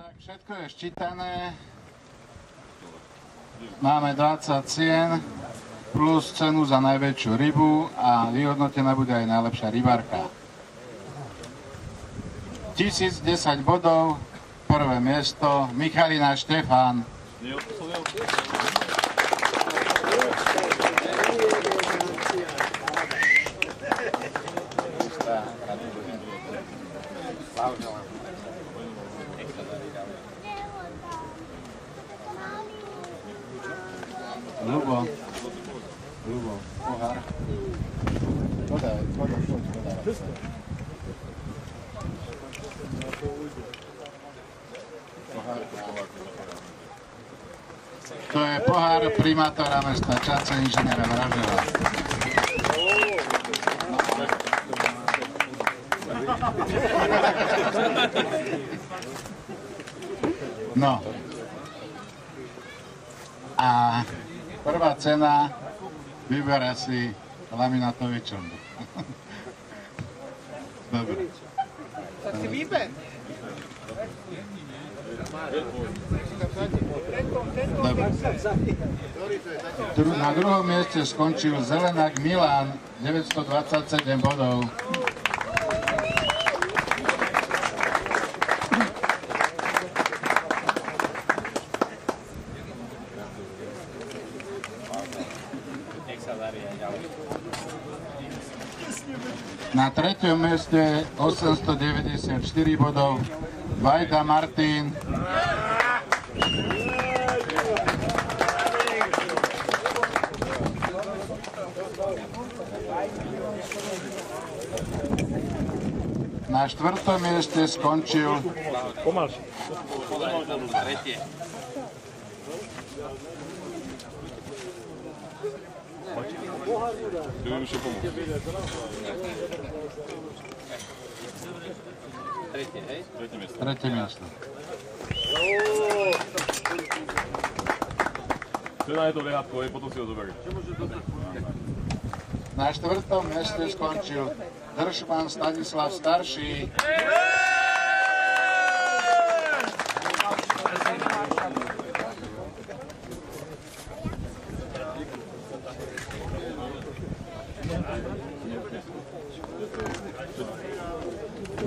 Tak, všetko je ščítané. Máme 20 cien plus cenu za najväčšiu rybu a vyhodnotená bude aj najlepšia rybárka. 1010 bodov, prvé miesto, Michalina Štefán. Ľubo, pohár. Podaj. To je pohár primátora mesta Čadce, inžiniera Vražela. No. A prvá cena, vyberá si laminátový čln. Dobre. Tak si vyber. Dobre. Na druhom mieste skončil Zelenák Milan, 927 bodov. Na treťom mieste 894 bodov Vajda Martin. Na štvrtom mieste skončil tretie miesto. Cena je to rehátko, potom si ho zoberie. Na štvrtom mieste skončil Držman Stanislav Starší.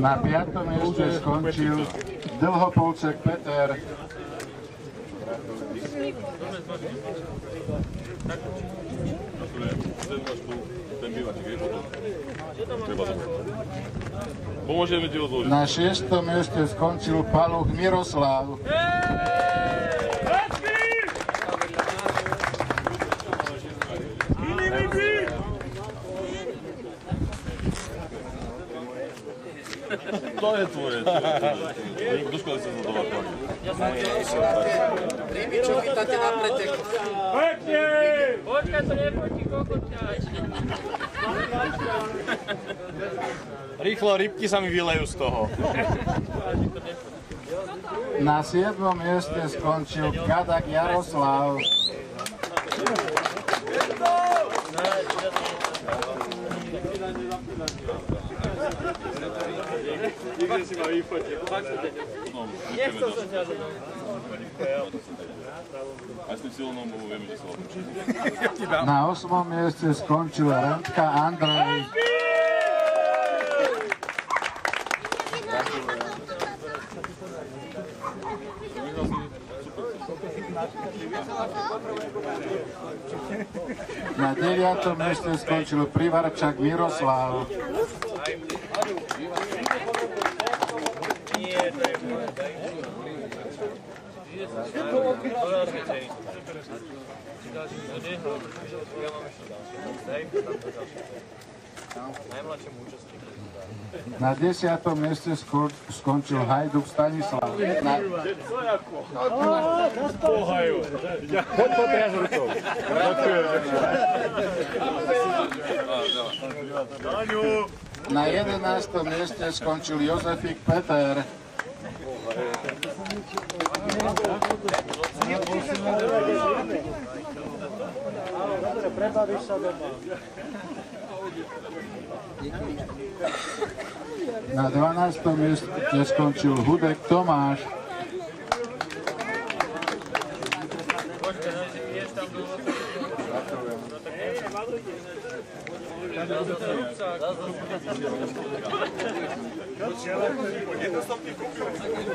Na piatom mieste skončil Dlhopolček Peter. Pomôžeme ti ho zložiť. Na šiestom mieste skončil Paluch Miroslav. To je tvoje. Do školy sa zadovákali. Ryby, čo chytáte na preteku. Pekne! Počkaj, to nepotí kokoťať. Rýchlo, rybky sa mi vylejú z toho. Na 7. mieste skončil Kadak Jaroslav. Nechcel som ťa zadať. Aj s tým silnou movu vieme, že sa odlučí. Na 8. mieste skončil Rentka Andrej. Na 9. mieste skončil Privarčak Miroslav. Na 10. mieste skončil Hajduk Stanislav. Na 11. mieste skončil Jozefík Peter. Na 12. mieste skončil Hudek Tomáš.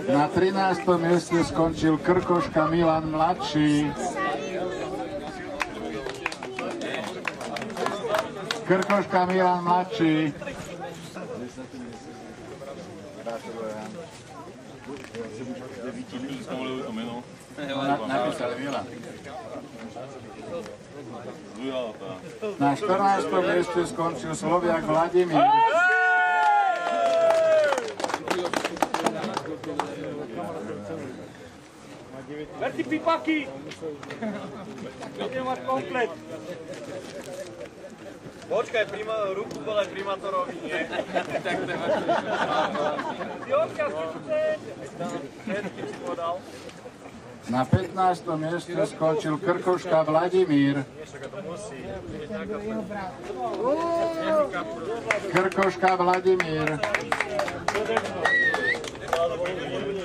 Na 13. mieste skončil Krkoška Milan mladší. Krkoška Milan mladší. Napísali Milan. Na 14. mieste skončil Sloviak Vladimír. Ver si pipaky! Idem mať komplet. Počkaj, ruku podaj primátorovi, nie? Jožka, si chce? Všetkým si podal. Na 15. mieste skončil Krkoška Vladimír. Krkoška Vladimír.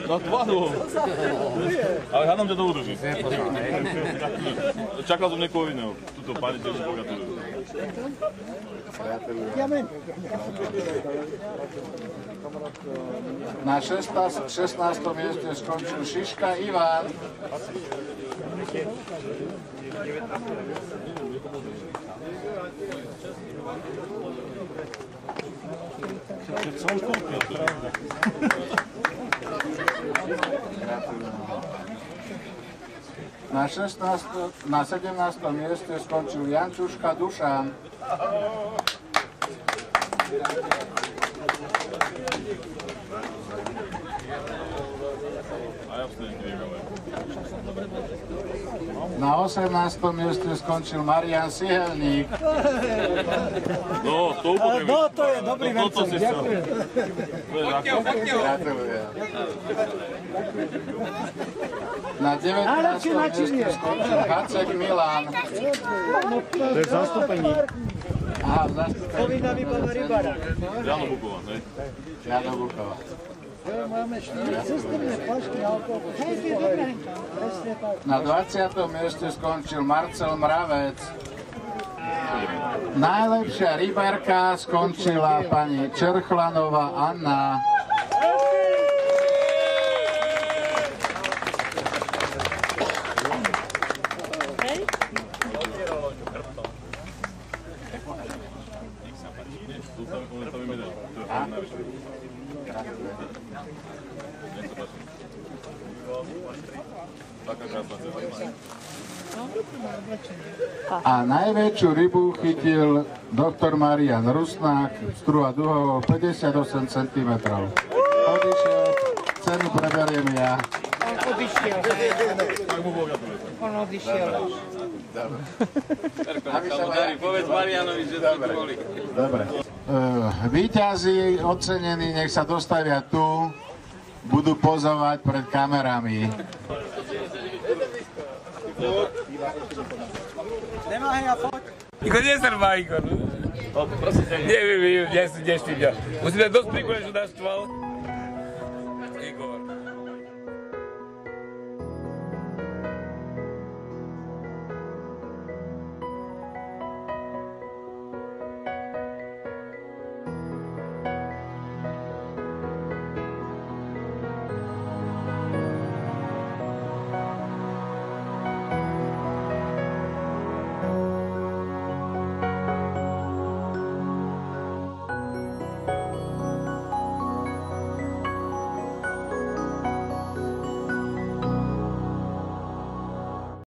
No tvadu. Ale hádam ťa to udrží. Čakal som niekoho iného. Tuto pani tiež pogratulujú. Na 16. mieste skončil Šiška Ivan. Na 17. mieste skončil Jančuška Dušan. Na 18. mieste skončil Marian Sihelník. No, to upotrebujem. No, to je dobrý vercov, ďakujem. Gratulujem. Na 19. mieste skončil Hacek Milan. To je zastúpenie. Aha, v zastúpení. Povinná výbava rybára. Jano Bukova, ne? Jano Bukova. Máme 4 cestovné flašky alkoholu. Na 20. mieste skončil Marcel Mravec. Najlepšia rybárka skončila pani Čerchlanová Anna. A najväčšiu rybu chytil doktor Marian Rusnák, struha duhovou 58 cm. Odišiel, cenu preberiem ja. On odišiel. On odišiel. Povedz Marianovi, že to boli. Dobre. Víťazi ocenení, nech sa dostavia tu, budú pozovať pred kamerami. Niko nie sam majko. Nie wiem, ja jestem gdzieś. Musimy dość przykład, że nasz